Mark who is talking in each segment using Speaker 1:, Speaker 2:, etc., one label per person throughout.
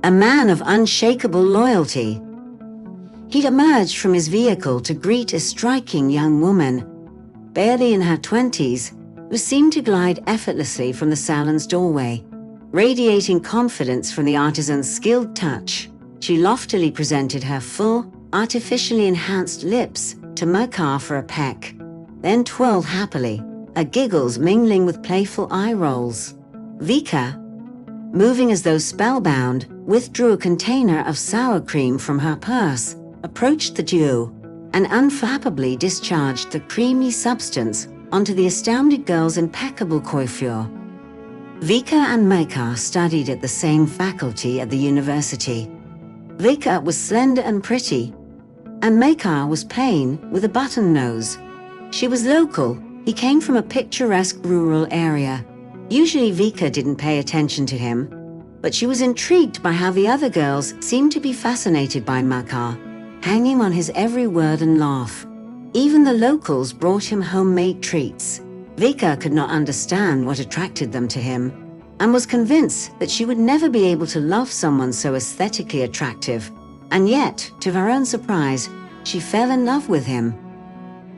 Speaker 1: a man of unshakable loyalty. He'd emerged from his vehicle to greet a striking young woman, barely in her 20s, who seemed to glide effortlessly from the salon's doorway. Radiating confidence from the artisan's skilled touch, she loftily presented her full, artificially enhanced lips to Mekar for a peck, then twirled happily, her giggles mingling with playful eye rolls. Vika, moving as though spellbound, withdrew a container of sour cream from her purse, approached the duo, and unflappably discharged the creamy substance onto the astounded girl's impeccable coiffure. Vika and Mekar studied at the same faculty at the university. Vika was slender and pretty, and Mekar was plain with a button nose. She was local. He came from a picturesque rural area. Usually Vika didn't pay attention to him, but she was intrigued by how the other girls seemed to be fascinated by Mekar, hanging on his every word and laugh. Even the locals brought him homemade treats. Vika could not understand what attracted them to him, and was convinced that she would never be able to love someone so aesthetically attractive. And yet, to her own surprise, she fell in love with him.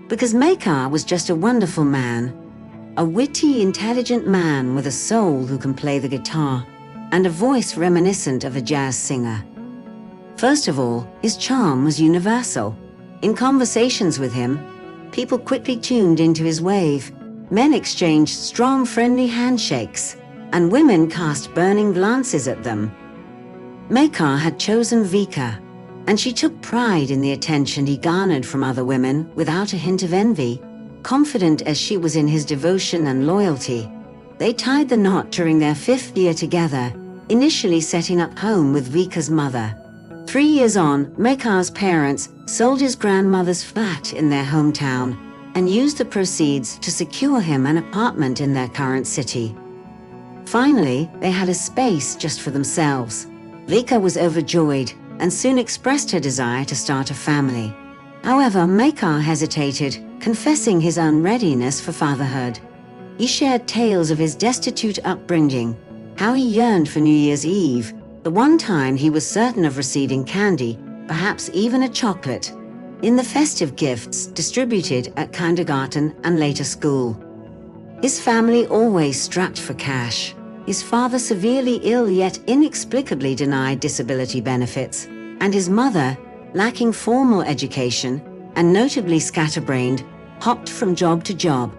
Speaker 1: Because Mekar was just a wonderful man, a witty, intelligent man with a soul who can play the guitar, and a voice reminiscent of a jazz singer. First of all, his charm was universal. In conversations with him, people quickly tuned into his wave. Men exchanged strong, friendly handshakes, and women cast burning glances at them. Mekar had chosen Vika, and she took pride in the attention he garnered from other women without a hint of envy. Confident as she was in his devotion and loyalty, they tied the knot during their 5th year together, initially setting up home with Vika's mother. 3 years on, Mekar's parents sold his grandmother's flat in their hometown and used the proceeds to secure him an apartment in their current city. Finally, they had a space just for themselves. Vika was overjoyed and soon expressed her desire to start a family. However, Mekar hesitated, confessing his unreadiness for fatherhood. He shared tales of his destitute upbringing, how he yearned for New Year's Eve, the one time he was certain of receiving candy, perhaps even a chocolate, in the festive gifts distributed at kindergarten and later school. His family always strapped for cash. His father severely ill yet inexplicably denied disability benefits, and his mother, lacking formal education and notably scatterbrained, hopped from job to job,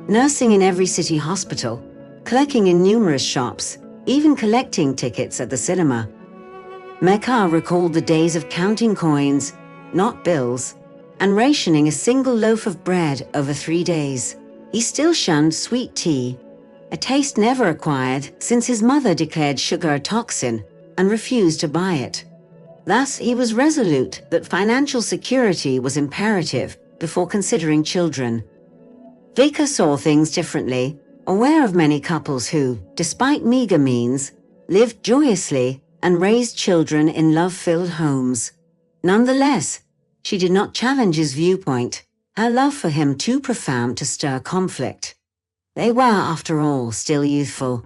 Speaker 1: nursing in every city hospital, clerking in numerous shops, even collecting tickets at the cinema. Mekar recalled the days of counting coins, not bills, and rationing a single loaf of bread over 3 days. He still shunned sweet tea, a taste never acquired since his mother declared sugar a toxin and refused to buy it. Thus, he was resolute that financial security was imperative before considering children. Vika saw things differently, aware of many couples who, despite meager means, lived joyously and raised children in love-filled homes. Nonetheless, she did not challenge his viewpoint, her love for him too profound to stir conflict. They were, after all, still youthful.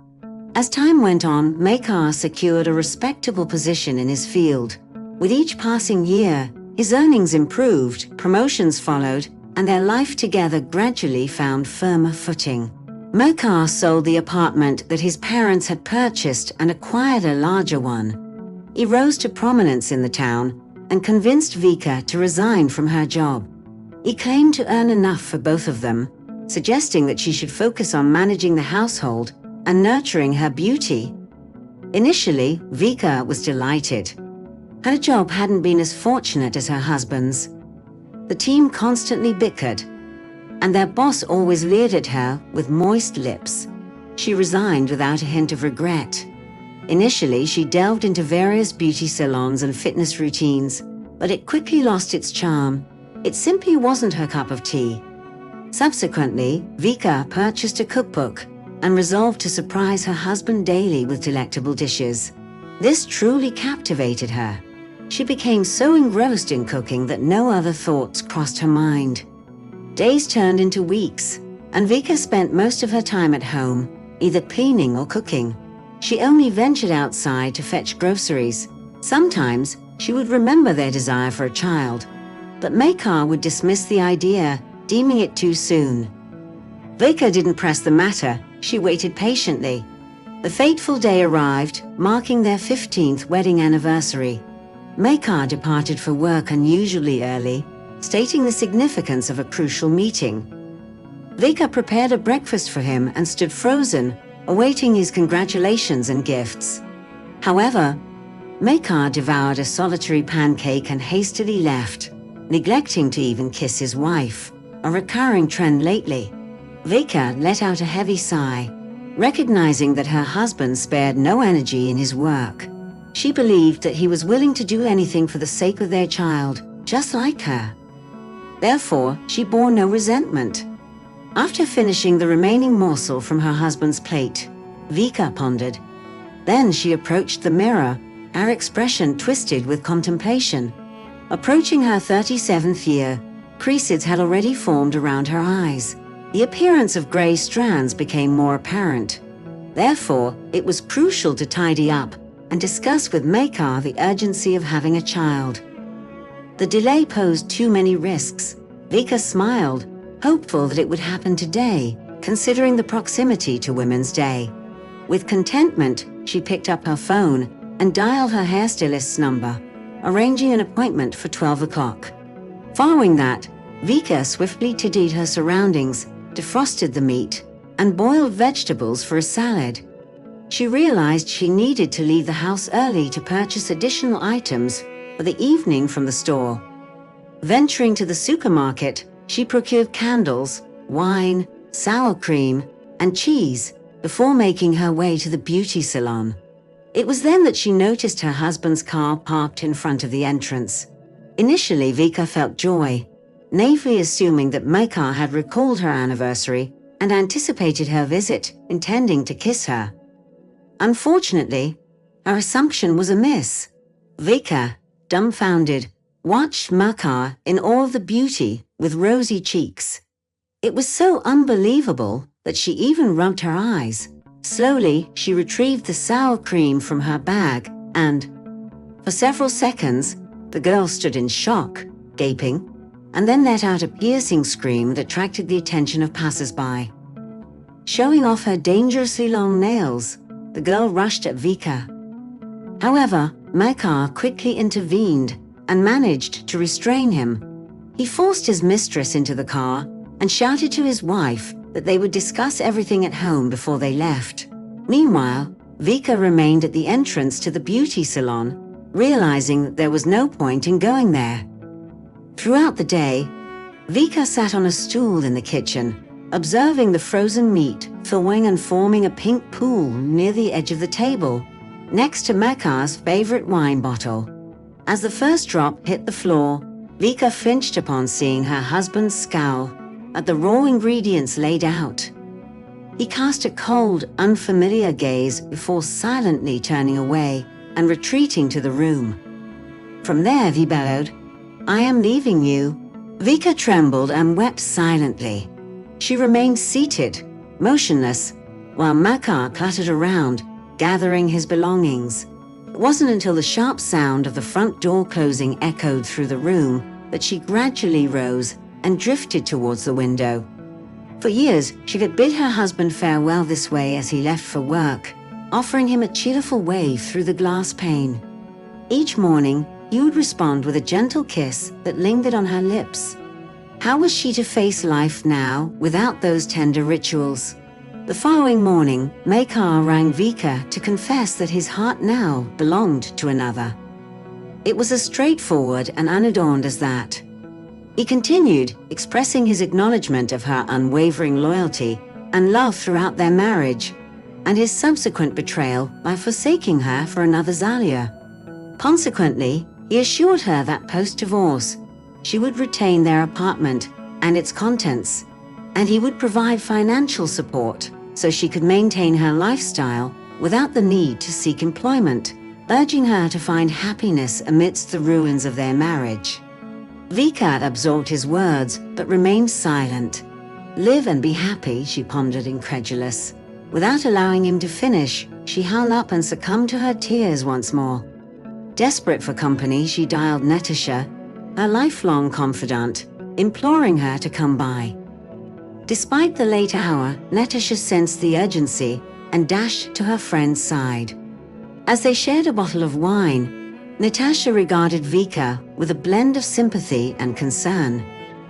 Speaker 1: As time went on, Mekar secured a respectable position in his field. With each passing year, his earnings improved, promotions followed, and their life together gradually found firmer footing. Mekar sold the apartment that his parents had purchased and acquired a larger one. He rose to prominence in the town and convinced Vika to resign from her job. He claimed to earn enough for both of them, suggesting that she should focus on managing the household and nurturing her beauty. Initially, Vika was delighted. Her job hadn't been as fortunate as her husband's. The team constantly bickered, and their boss always leered at her with moist lips. She resigned without a hint of regret. Initially, she delved into various beauty salons and fitness routines, but it quickly lost its charm. It simply wasn't her cup of tea. Subsequently, Vika purchased a cookbook and resolved to surprise her husband daily with delectable dishes. This truly captivated her. She became so engrossed in cooking that no other thoughts crossed her mind. Days turned into weeks, and Vika spent most of her time at home, either cleaning or cooking. she only ventured outside to fetch groceries. Sometimes she would remember their desire for a child, but Makar would dismiss the idea, deeming it too soon. Vika didn't press the matter, she waited patiently. The fateful day arrived, marking their 15th wedding anniversary. Makar departed for work unusually early, stating the significance of a crucial meeting. Vika prepared a breakfast for him and stood frozen, awaiting his congratulations and gifts. However, Makar devoured a solitary pancake and hastily left, neglecting to even kiss his wife, a recurring trend lately. Vika let out a heavy sigh, recognizing that her husband spared no energy in his work. She believed that he was willing to do anything for the sake of their child, just like her. Therefore, she bore no resentment. After finishing the remaining morsel from her husband's plate, Vika pondered. Then she approached the mirror, her expression twisted with contemplation. Approaching her 37th year, creases had already formed around her eyes. The appearance of grey strands became more apparent. Therefore, it was crucial to tidy up and discuss with Makar the urgency of having a child. The delay posed too many risks. Vika smiled, hopeful that it would happen today, considering the proximity to Women's Day. With contentment, she picked up her phone and dialed her hairstylist's number, arranging an appointment for 12 o'clock. Following that, Vika swiftly tidied her surroundings, defrosted the meat, and boiled vegetables for a salad. She realized she needed to leave the house early to purchase additional items for the evening from the store. Venturing to the supermarket, she procured candles, wine, sour cream, and cheese before making her way to the beauty salon. It was then that she noticed her husband's car parked in front of the entrance. Initially, Vika felt joy, naively assuming that Makar had recalled her anniversary and anticipated her visit, intending to kiss her. Unfortunately, her assumption was amiss. Vika, dumbfounded, watched Makar in all of the beauty with rosy cheeks. It was so unbelievable that she even rubbed her eyes. Slowly, she retrieved the sour cream from her bag and, for several seconds, the girl stood in shock, gaping, and then let out a piercing scream that attracted the attention of passers-by. Showing off her dangerously long nails, the girl rushed at Vika. However, Makar quickly intervened and managed to restrain him. He forced his mistress into the car and shouted to his wife that they would discuss everything at home before they left. Meanwhile, Vika remained at the entrance to the beauty salon, realizing that there was no point in going there. Throughout the day, Vika sat on a stool in the kitchen, observing the frozen meat thawing and forming a pink pool near the edge of the table, next to Makar's favorite wine bottle. As the first drop hit the floor, Vika flinched upon seeing her husband's scowl at the raw ingredients laid out. He cast a cold, unfamiliar gaze before silently turning away and retreating to the room. From there, he bellowed, "I am leaving you." Vika trembled and wept silently. She remained seated, motionless, while Makar cluttered around, gathering his belongings. It wasn't until the sharp sound of the front door closing echoed through the room that she gradually rose and drifted towards the window. For years, she had bid her husband farewell this way as he left for work, offering him a cheerful wave through the glass pane. Each morning, he would respond with a gentle kiss that lingered on her lips. How was she to face life now without those tender rituals? The following morning, Makar rang Vika to confess that his heart now belonged to another. It was as straightforward and unadorned as that. He continued, expressing his acknowledgement of her unwavering loyalty and love throughout their marriage, and his subsequent betrayal by forsaking her for another Zalia. Consequently, he assured her that post-divorce, she would retain their apartment and its contents, and he would provide financial support so she could maintain her lifestyle without the need to seek employment, urging her to find happiness amidst the ruins of their marriage. Vika absorbed his words but remained silent. "Live and be happy," she pondered, incredulous. Without allowing him to finish, she hung up and succumbed to her tears once more. Desperate for company, she dialed Natasha, her lifelong confidant, imploring her to come by. Despite the late hour, Natasha sensed the urgency and dashed to her friend's side. As they shared a bottle of wine, Natasha regarded Vika with a blend of sympathy and concern.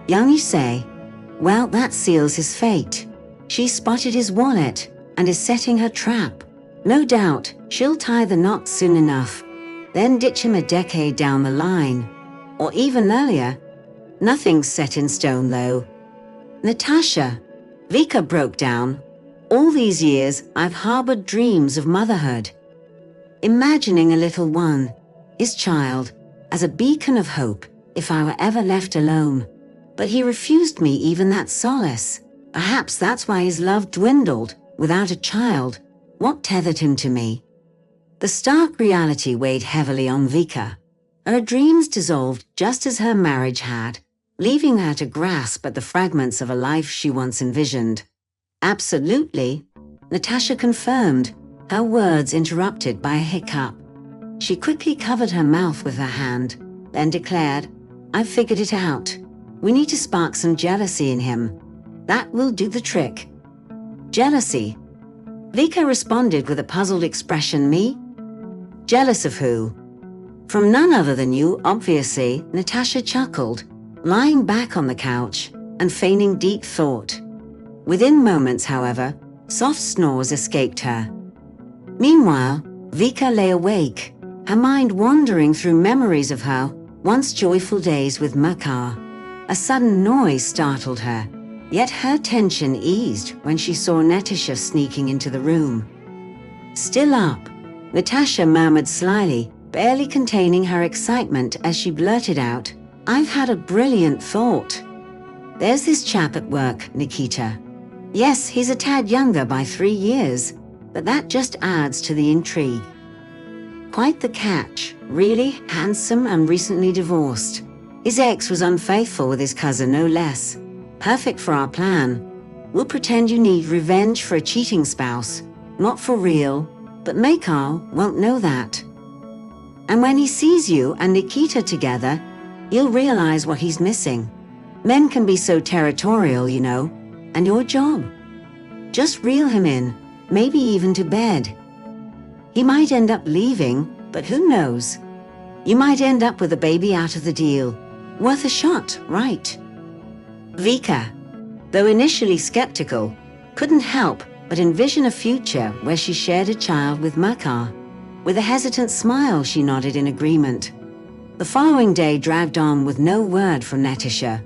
Speaker 1: Young, you say? Well, that seals his fate. She spotted his wallet and is setting her trap. No doubt she'll tie the knot soon enough, then ditch him a decade down the line, or even earlier. Nothing's set in stone, though. Natasha, Vika broke down. All these years, I've harbored dreams of motherhood. Imagining a little one, his child, as a beacon of hope if I were ever left alone. But he refused me even that solace. Perhaps that's why his love dwindled. Without a child, what tethered him to me? The stark reality weighed heavily on Vika. Her dreams dissolved just as her marriage had, leaving her to grasp at the fragments of a life she once envisioned. Absolutely, Natasha confirmed, her words interrupted by a hiccup. She quickly covered her mouth with her hand, then declared, I've figured it out. We need to spark some jealousy in him. That will do the trick. Jealousy. Vika responded with a puzzled expression. Me? Jealous of who? From none other than you, obviously, Natasha chuckled, lying back on the couch and feigning deep thought. Within moments, however, soft snores escaped her. Meanwhile, Vika lay awake, her mind wandering through memories of her once joyful days with Makar. A sudden noise startled her, yet her tension eased when she saw Natasha sneaking into the room. Still up, Natasha murmured slyly, barely containing her excitement as she blurted out, I've had a brilliant thought. There's this chap at work, Nikita. Yes, he's a tad younger by 3 years, but that just adds to the intrigue. Quite the catch, really handsome and recently divorced. His ex was unfaithful with his cousin, no less. Perfect for our plan. We'll pretend you need revenge for a cheating spouse. Not for real, but Makar won't know that. And when he sees you and Nikita together, he'll realize what he's missing. Men can be so territorial, you know, and your job. Just reel him in, maybe even to bed. He might end up leaving, but who knows? You might end up with a baby out of the deal. Worth a shot, right? Vika, though initially skeptical, couldn't help but envision a future where she shared a child with Makar. With a hesitant smile, she nodded in agreement. The following day dragged on with no word from Natasha.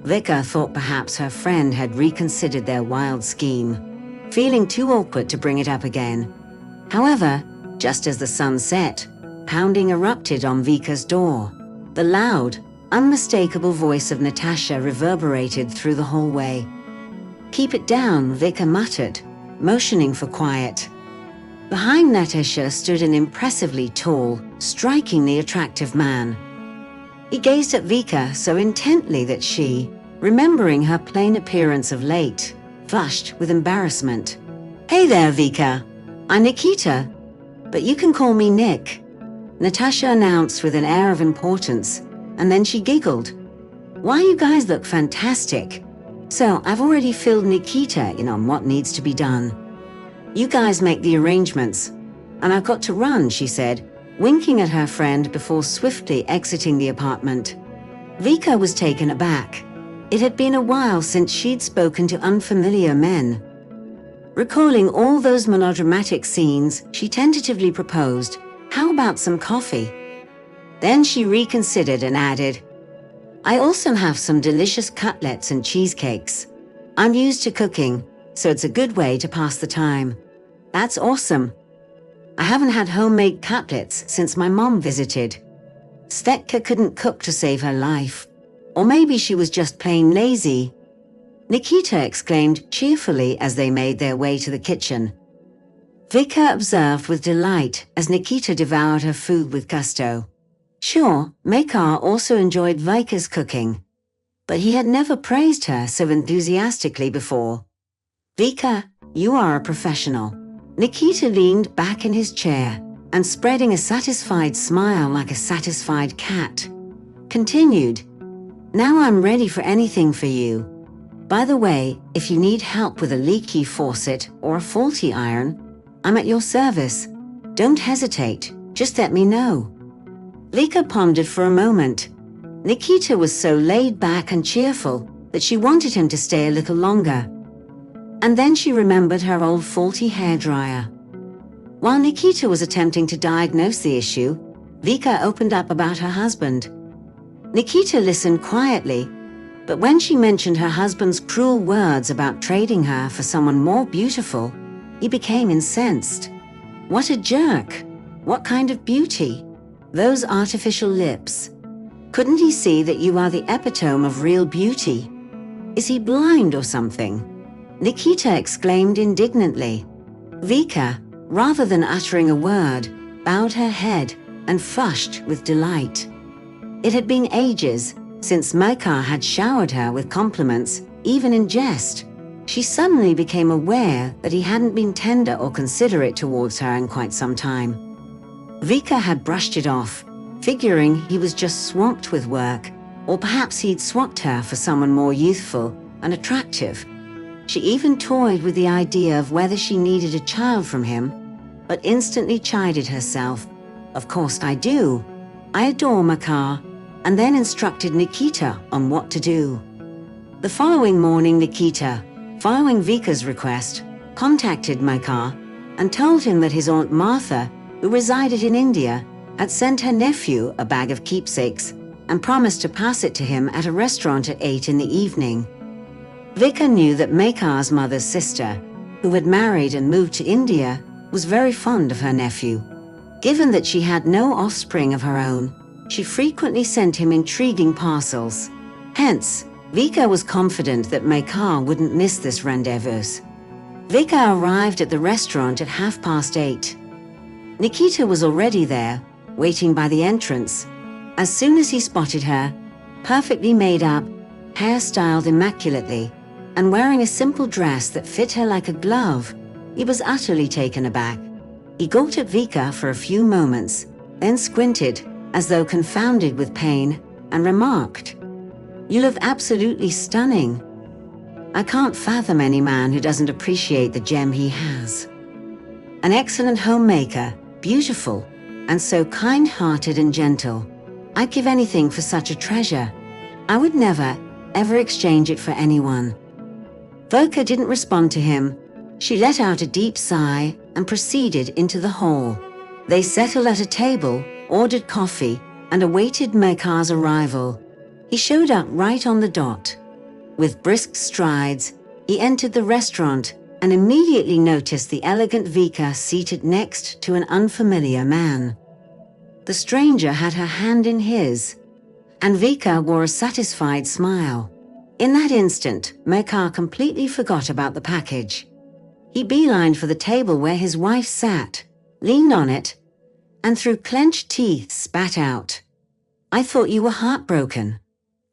Speaker 1: Vika thought perhaps her friend had reconsidered their wild scheme, feeling too awkward to bring it up again. However, just as the sun set, pounding erupted on Vika's door. The loud, unmistakable voice of Natasha reverberated through the hallway. Keep it down, Vika muttered, motioning for quiet. Behind Natasha stood an impressively tall, strikingly attractive man. He gazed at Vika so intently that she, remembering her plain appearance of late, flushed with embarrassment. Hey there, Vika. I'm Nikita, but you can call me Nick, Natasha announced with an air of importance, and then she giggled. Why, you guys look fantastic. So I've already filled Nikita in on what needs to be done. You guys make the arrangements, and I've got to run, she said, winking at her friend before swiftly exiting the apartment. Vika was taken aback. It had been a while since she'd spoken to unfamiliar men. Recalling all those melodramatic scenes, she tentatively proposed, how about some coffee? Then she reconsidered and added, I also have some delicious cutlets and cheesecakes. I'm used to cooking, so it's a good way to pass the time. That's awesome. I haven't had homemade cutlets since my mom visited. Svetka couldn't cook to save her life. Or maybe she was just plain lazy. Nikita exclaimed cheerfully as they made their way to the kitchen. Vika observed with delight as Nikita devoured her food with gusto. Sure, Makar also enjoyed Vika's cooking, but he had never praised her so enthusiastically before. Vika, You are a professional." Nikita leaned back in his chair and, spreading a satisfied smile like a satisfied cat, continued, "Now I'm ready for anything for you. By the way, if you need help with a leaky faucet or a faulty iron, I'm at your service. Don't hesitate, just let me know." Vika pondered for a moment. Nikita was so laid back and cheerful that she wanted him to stay a little longer. And then she remembered her old faulty hairdryer. While Nikita was attempting to diagnose the issue, Vika opened up about her husband. Nikita listened quietly, but when she mentioned her husband's cruel words about trading her for someone more beautiful, he became incensed. What a jerk! What kind of beauty? Those artificial lips. Couldn't he see that you are the epitome of real beauty? Is he blind or something? Nikita exclaimed indignantly. Vika, rather than uttering a word, bowed her head and flushed with delight. It had been ages since Mekar had showered her with compliments, even in jest. She suddenly became aware that he hadn't been tender or considerate towards her in quite some time. Vika had brushed it off, figuring he was just swamped with work, or perhaps he'd swapped her for someone more youthful and attractive. She even toyed with the idea of whether she needed a child from him, but instantly chided herself. Of course I do. I adore Mekar, and then instructed Nikita on what to do. The following morning, Nikita, following Vika's request, contacted Mekar and told him that his Aunt Martha, who resided in India, had sent her nephew a bag of keepsakes and promised to pass it to him at a restaurant at 8 in the evening. Vika knew that Mekar's mother's sister, who had married and moved to India, was very fond of her nephew. Given that she had no offspring of her own, she frequently sent him intriguing parcels. Hence, Vika was confident that Mekar wouldn't miss this rendezvous. Vika arrived at the restaurant at 8:30. Nikita was already there, waiting by the entrance. As soon as he spotted her, perfectly made up, hairstyled immaculately, and wearing a simple dress that fit her like a glove, he was utterly taken aback. He gawked at Vika for a few moments, then squinted, as though confounded with pain, and remarked, "You look absolutely stunning. I can't fathom any man who doesn't appreciate the gem he has. An excellent homemaker, beautiful, and so kind-hearted and gentle. I'd give anything for such a treasure. I would never, ever exchange it for anyone." Vika didn't respond to him. She let out a deep sigh and proceeded into the hall. They settled at a table, ordered coffee, and awaited Mekar's arrival. He showed up right on the dot. With brisk strides, he entered the restaurant and immediately noticed the elegant Vika seated next to an unfamiliar man. The stranger had her hand in his, and Vika wore a satisfied smile. In that instant, Mekar completely forgot about the package. He beelined for the table where his wife sat, leaned on it, and through clenched teeth spat out, "I thought you were heartbroken.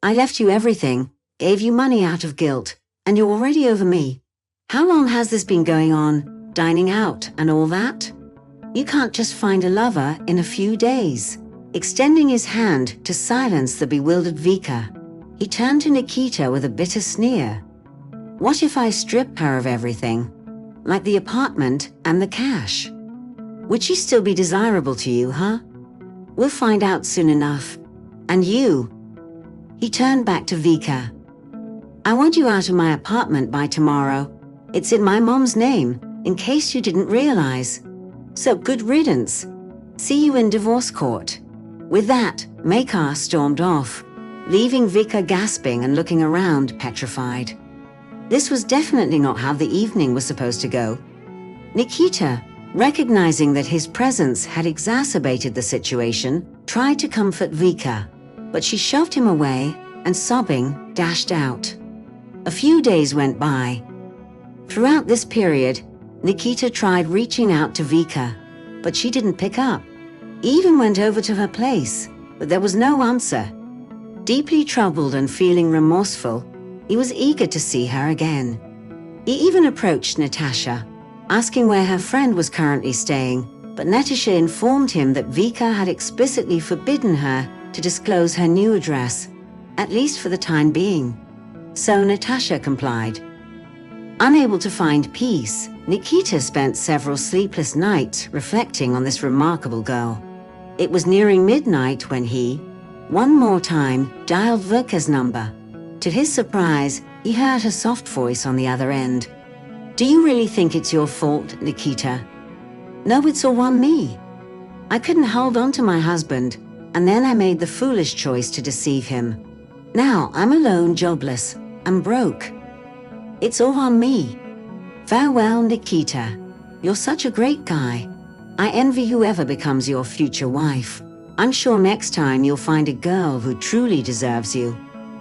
Speaker 1: I left you everything, gave you money out of guilt, and you're already over me. How long has this been going on, dining out and all that? You can't just find a lover in a few days." Extending his hand to silence the bewildered Vika, he turned to Nikita with a bitter sneer. "What if I strip her of everything, like the apartment and the cash? Would she still be desirable to you, huh? We'll find out soon enough. And you?" He turned back to Vika. "I want you out of my apartment by tomorrow. It's in my mom's name, in case you didn't realize. So good riddance. See you in divorce court." With that, Mekar stormed off, leaving Vika gasping and looking around, petrified. This was definitely not how the evening was supposed to go. Nikita, recognizing that his presence had exacerbated the situation, tried to comfort Vika, but she shoved him away and, sobbing, dashed out. A few days went by. Throughout this period, Nikita tried reaching out to Vika, but she didn't pick up. He even went over to her place, but there was no answer. Deeply troubled and feeling remorseful, he was eager to see her again. He even approached Natasha, asking where her friend was currently staying, but Natasha informed him that Vika had explicitly forbidden her to disclose her new address, at least for the time being. So Natasha complied. Unable to find peace, Nikita spent several sleepless nights reflecting on this remarkable girl. It was nearing midnight when he, one more time, dialed Vika's number. To his surprise, he heard her soft voice on the other end. "Do you really think it's your fault, Nikita?" "No, it's all on me. I couldn't hold on to my husband, and then I made the foolish choice to deceive him. Now I'm alone, jobless, and broke. It's all on me. Farewell, Nikita. You're such a great guy. I envy whoever becomes your future wife. I'm sure next time you'll find a girl who truly deserves you.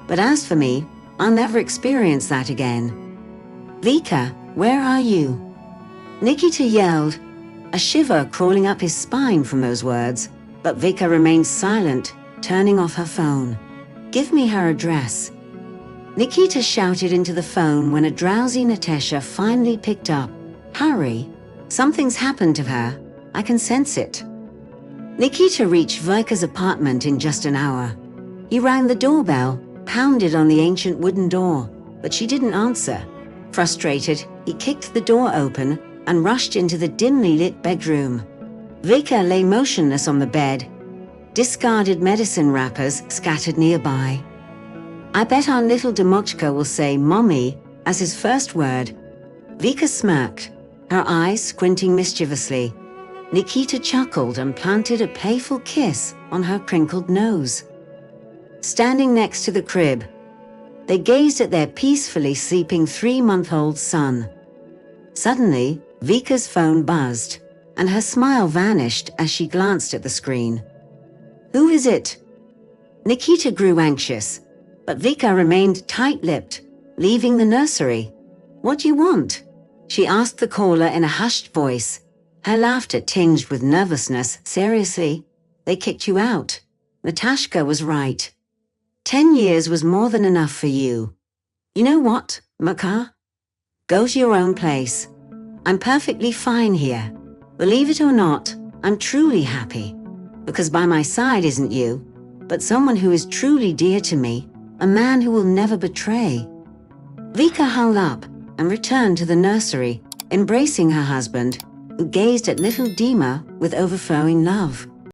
Speaker 1: But as for me, I'll never experience that again. Vika, where are you?" Nikita yelled, a shiver crawling up his spine from those words, but Vika remained silent, turning off her phone. "Give me her address." Nikita shouted into the phone when a drowsy Natasha finally picked up. "Hurry, something's happened to her. I can sense it." Nikita reached Vika's apartment in just an hour. He rang the doorbell, pounded on the ancient wooden door, but she didn't answer. Frustrated, he kicked the door open and rushed into the dimly lit bedroom. Vika lay motionless on the bed, discarded medicine wrappers scattered nearby. "I bet our little Demochka will say 'Mommy' as his first word." Vika smirked, her eyes squinting mischievously. Nikita chuckled and planted a playful kiss on her crinkled nose. Standing next to the crib, they gazed at their peacefully sleeping 3-month-old son. Suddenly, Vika's phone buzzed, and her smile vanished as she glanced at the screen. "Who is it?" Nikita grew anxious, but Vika remained tight-lipped, leaving the nursery. "What do you want?" she asked the caller in a hushed voice, her laughter tinged with nervousness. "Seriously? They kicked you out. Natashka was right. 10 years was more than enough for you. You know what, Makar? Go to your own place. I'm perfectly fine here. Believe it or not, I'm truly happy. Because by my side isn't you, but someone who is truly dear to me, a man who will never betray." Vika hung up and returned to the nursery, embracing her husband, who gazed at little Dima with overflowing love.